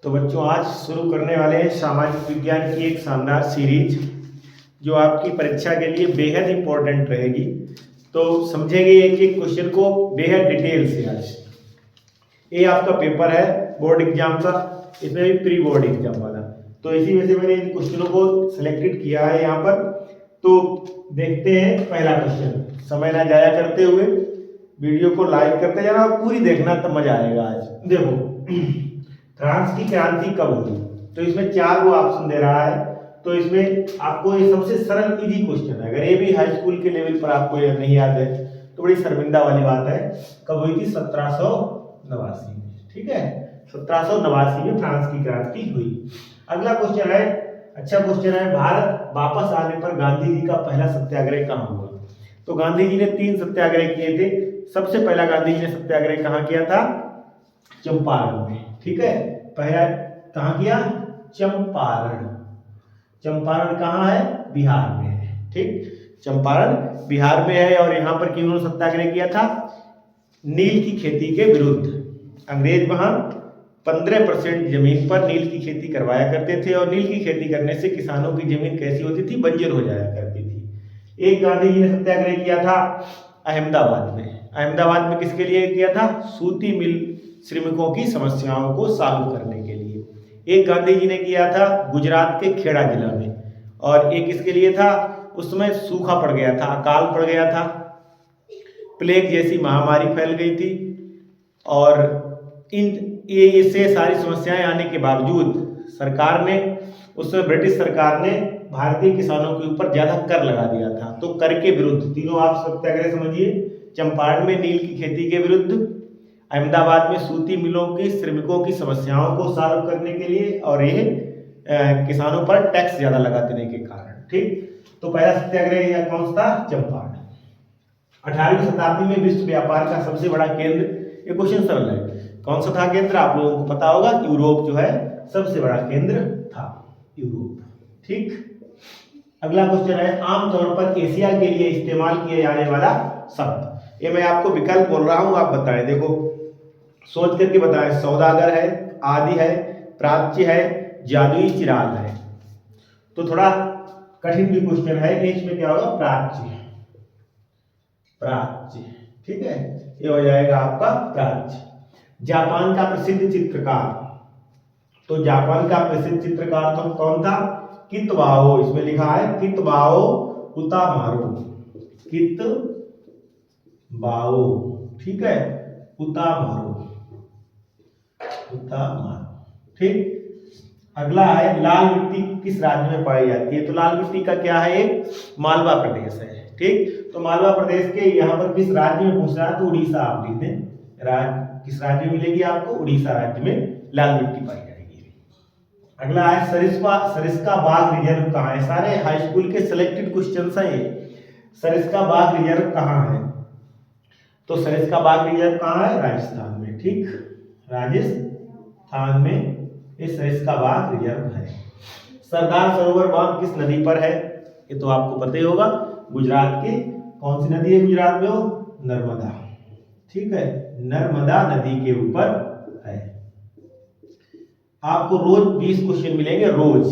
तो बच्चों आज शुरू करने वाले हैं सामाजिक विज्ञान की एक शानदार सीरीज जो आपकी परीक्षा के लिए बेहद इंपॉर्टेंट रहेगी। तो समझेंगे एक एक क्वेश्चन को बेहद डिटेल से। आज ये आपका पेपर है बोर्ड एग्जाम का, इसमें भी प्री बोर्ड एग्जाम वाला, तो इसी वजह से मैंने इन क्वेश्चनों को सिलेक्टेड किया है यहाँ पर। तो देखते हैं पहला क्वेश्चन, समय ना जाया करते हुए वीडियो को लाइक करते जाना और पूरी देखना, तब मजा आएगा। आज देखो फ्रांस की क्रांति कब हुई, तो इसमें 4 वो ऑप्शन दे रहा है। तो इसमें आपको ये सबसे सरल इजी क्वेश्चन है, अगर ये भी हाई स्कूल के लेवल पर आपको ये नहीं याद है तो बड़ी शर्मिंदा वाली बात है। कब हुई थी? 1789 में। ठीक है, 1789 में फ्रांस की क्रांति हुई। अगला क्वेश्चन है, अच्छा क्वेश्चन है, भारत वापस आने पर गांधी जी का पहला सत्याग्रह कहाँ हुआ? तो गांधी जी ने 3 सत्याग्रह किए थे। सबसे पहला गांधी जी ने सत्याग्रह कहाँ किया था? चंपारण में। ठीक है, पहला कहाँ किया? चंपारण। चंपारण कहाँ है? बिहार में है। ठीक, चंपारण बिहार में है। और यहाँ पर किन्होंने सत्याग्रह किया था? नील की खेती के विरुद्ध। अंग्रेज वहां 15% जमीन पर नील की खेती करवाया करते थे और नील की खेती करने से किसानों की जमीन कैसी होती थी? बंजर हो जाया करती थी। एक गांधी जी ने सत्याग्रह किया था अहमदाबाद में। अहमदाबाद में किसके लिए किया था? सूती मिल श्रमिकों की समस्याओं को सॉल्व करने के लिए। एक गांधी जी ने किया था गुजरात के खेड़ा जिला में, और एक इसके लिए था, उस समय सूखा पड़ गया था, अकाल पड़ गया था, प्लेग जैसी महामारी फैल गई थी, और इससे सारी समस्याएं आने के बावजूद सरकार ने, उसमें ब्रिटिश सरकार ने भारतीय किसानों के ऊपर ज्यादा कर लगा दिया था। तो कर के विरुद्ध तीनों आप सत्याग्रह समझिए। चंपारण में नील की खेती के विरुद्ध, अहमदाबाद में सूती मिलों की श्रमिकों की समस्याओं को सॉल्व करने के लिए, और ये किसानों पर टैक्स ज्यादा लगा देने के कारण। ठीक, तो पहला सत्याग्रह यह कौन सा था? चंपारण। 18वीं शताब्दी में विश्व व्यापार का सबसे बड़ा केंद्र, ये क्वेश्चन सरल है, कौन सा था केंद्र? आप लोगों को पता होगा, यूरोप जो है सबसे बड़ा केंद्र था, यूरोप। ठीक, अगला क्वेश्चन है, आमतौर पर एशिया के लिए इस्तेमाल किया जाने वाला शब्द। ये मैं आपको विकल्प बोल रहा हूं, आप बताएं। देखो सोच करके बताएं। सौदागर है, आदि है, प्राच्य है, जादुई चिराग है। तो थोड़ा कठिन भी क्वेश्चन है, इसमें क्या होगा? प्राच्य। प्राच्य, ठीक है, ये हो जाएगा आपका प्राच्य। जापान का प्रसिद्ध चित्रकार, तो जापान का प्रसिद्ध चित्रकार तो कौन था? कितबाओ। इसमें लिखा है कितबाओ उतामारो। कितबाओ, ठीक है, उतामारो, उतामारो। ठीक, अगला है, लाल मिट्टी किस राज्य में पाई जाती है? तो लाल मिट्टी का क्या है? एक मालवा प्रदेश है। ठीक, तो मालवा प्रदेश के यहाँ पर किस राज्य में पूछ रहा है? तो उड़ीसा आप लिख दें। किस राज्य में मिलेगी आपको? उड़ीसा राज्य में लाल मिट्टी पाई जाएगी। अगला है, सरिस्का बाघ रिजर्व कहाँ है? सारे हाई स्कूल के सिलेक्टेड क्वेश्चन है ये। सरिस्का बाघ रिजर्व कहाँ है? तो सरिस्का बाघ रिजर्व कहाँ है? राजस्थान में। ठीक, राजस्थान में ये सरिस्का बाघ रिजर्व है। सरदार सरोवर बांध किस नदी पर है? ये तो आपको पता ही होगा, गुजरात की कौन सी नदी है गुजरात में? वो नर्मदा। ठीक है, नर्मदा नदी के ऊपर है। आपको रोज 20 क्वेश्चन मिलेंगे, रोज।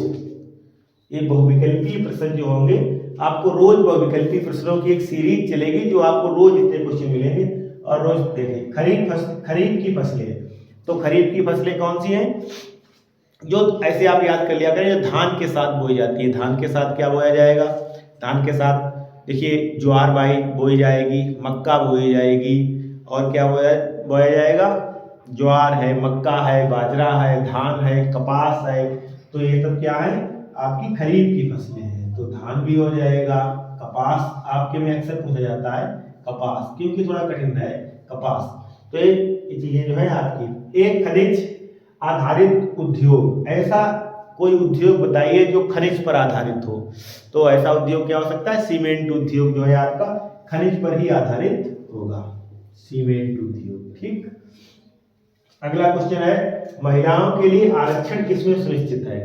ये बहुविकल्पीय प्रश्न जो होंगे, आपको रोज बहुविकल्पीय प्रश्नों की एक सीरीज चलेगी जो आपको रोज इतने क्वेश्चन मिलेंगे। और रोज देखें, खरीफ की फसलें। तो खरीफ की फसलें कौन सी हैं? जो ऐसे आप याद कर लिया करें, जो धान के साथ बोई जाती है। धान के साथ क्या बोया जाएगा? धान के साथ देखिए ज्वार बोई जाएगी, मक्का बोई जाएगी, और क्या बोया जाएगा? ज्वार है, मक्का है, बाजरा है, धान है, कपास है। तो ये सब क्या है? आपकी खरीफ की फसलें हैं। तो धान भी हो जाएगा, कपास आपके में अक्सर पूछा जाता है, कपास, क्योंकि थोड़ा कठिन है कपास। तो ये चीजें जो है आपकी। एक खनिज आधारित उद्योग, ऐसा कोई उद्योग बताइए जो खनिज पर आधारित हो। तो ऐसा उद्योग क्या हो सकता है? सीमेंट उद्योग जो है आपका खनिज पर ही आधारित होगा, सीमेंट उद्योग। ठीक, अगला क्वेश्चन है, महिलाओं के लिए आरक्षण किसमें सुनिश्चित है?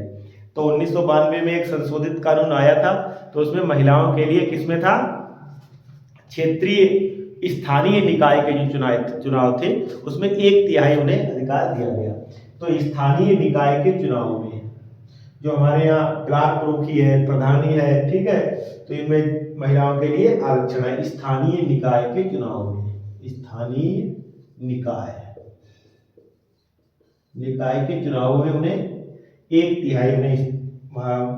तो 1992 में एक संशोधित कानून आया था, तो उसमें महिलाओं के लिए किसमें था? क्षेत्रीय स्थानीय निकाय के जो चुनाव थे उसमें 1/3 उन्हें अधिकार दिया गया। तो स्थानीय निकाय के चुनाव में जो हमारे यहाँ ब्लॉक प्रमुखी है, प्रधानी है, ठीक है, तो इनमें महिलाओं के लिए आरक्षण है। स्थानीय निकाय के चुनाव में, स्थानीय निकाय के चुनावों में उन्हें 1/3 उन्हें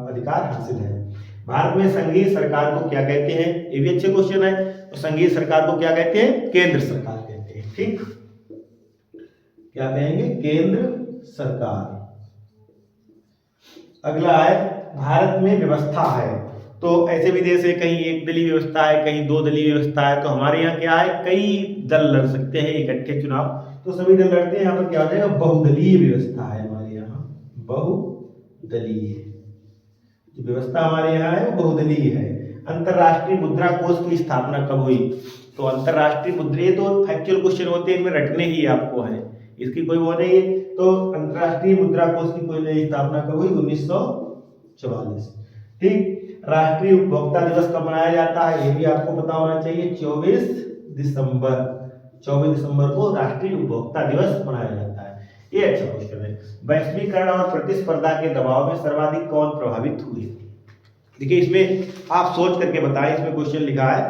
अधिकार हासिल है। भारत में संघीय सरकार को क्या कहते हैं, ये भी अच्छे क्वेश्चन है। तो संघीय सरकार को क्या कहते हैं, केंद्र सरकार कहते हैं। ठीक, क्या कहेंगे, केंद्र सरकार। अगला है भारत में व्यवस्था है। तो ऐसे भी देश है कहीं एक दलीय व्यवस्था है, कहीं 2 दलीय व्यवस्था है। तो हमारे यहाँ क्या है, कई दल लड़ सकते हैं इकट्ठे चुनाव, तो सभी दल लड़ते हैं। यहाँ पर क्या हो जाएगा, बहुदलीय व्यवस्था है हमारे यहाँ, बहुदलीय व्यवस्था हमारे यहाँ है, वो बहुदलीय है। अंतरराष्ट्रीय मुद्रा कोष की स्थापना कब हुई? तो अंतरराष्ट्रीय मुद्रा, तो फैक्चुअल क्वेश्चन होते हैं, इनमें रटने ही आपको है, इसकी कोई वो नहीं है। तो अंतरराष्ट्रीय मुद्रा कोष की कोई नई स्थापना कब हुई? 1944। ठीक, राष्ट्रीय उपभोक्ता दिवस कब मनाया जाता है, ये भी आपको पता होना चाहिए। 24 दिसंबर को राष्ट्रीय उपभोक्ता दिवस मनाया जाता है। ये अच्छा क्वेश्चन है। वैश्वीकरण और प्रतिस्पर्धा के दबाव में सर्वाधिक कौन प्रभावित हुए? देखिए इसमें आप सोच करके बताएं, इसमें क्वेश्चन लिखा है,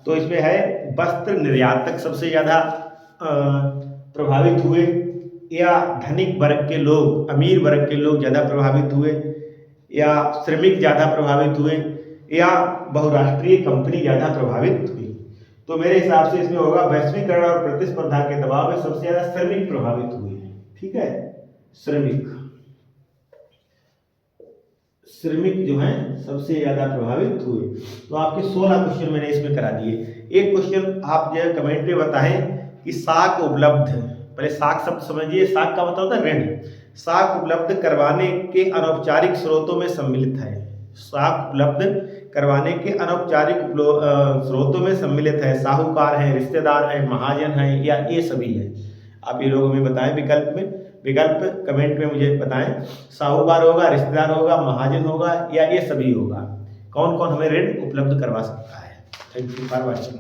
तो इसमें है वस्त्र निर्यातक सबसे ज्यादा प्रभावित हुए, या धनिक वर्ग के लोग, अमीर वर्ग के लोग ज्यादा प्रभावित हुए, या श्रमिक ज्यादा प्रभावित हुए, या बहुराष्ट्रीय कंपनी ज्यादा प्रभावित हुई? तो मेरे हिसाब से इसमें होगा वैश्वीकरण और प्रतिस्पर्धा के दबाव में सबसे ज्यादा श्रमिक प्रभावित हुए। ठीक है, श्रमिक जो हैं सबसे ज्यादा प्रभावित हुए। तो आपके 16 क्वेश्चन मैंने इसमें करा दिए। एक क्वेश्चन आप जो कमेंट में बताएं कि साख उपलब्ध, पहले साख शब्द समझिए, साख का मतलब होता है ऋण। साख उपलब्ध करवाने के अनौपचारिक स्रोतों में सम्मिलित है। साख उपलब्ध करवाने के अनौपचारिक स्रोतों में सम्मिलित है। साहूकार है, रिश्तेदार है, महाजन है, या ये सभी है? आप ये लोग हमें बताएं विकल्प कमेंट में मुझे बताएं। साहूकार होगा, रिश्तेदार होगा, महाजन होगा, या ये सभी होगा? कौन कौन हमें ऋण उपलब्ध करवा सकता है? Thank you for watching.